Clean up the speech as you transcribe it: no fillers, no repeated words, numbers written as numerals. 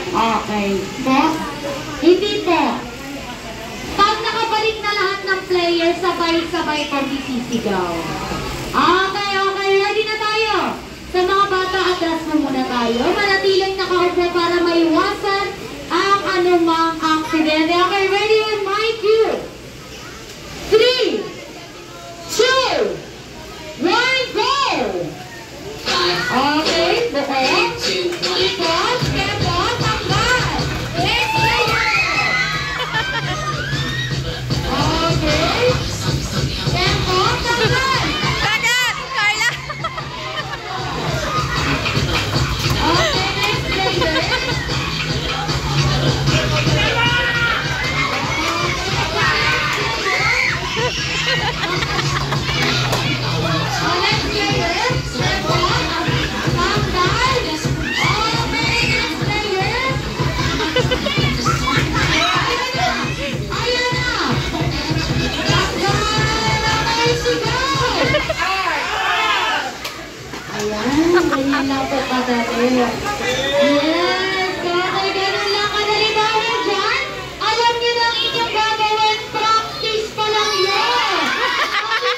Okay. Po? Hindi po. Pag nakabalik na lahat ng players, sabay-sabay pag isisigaw. Okay, okay. Ready na tayo. Sa mga bata, atras mo muna tayo. Manatiling nakaupo para maiwasan ang anumang aksidente. Okay, ready on my cue. 3, 2, 1, go! Okay, buko. Ikot, kepot, tanggal. Next player. Okay. Kepot, tanggal. Dagat! Carla! Okay, next player. Ayan, ganyan lang po kadali. Yes!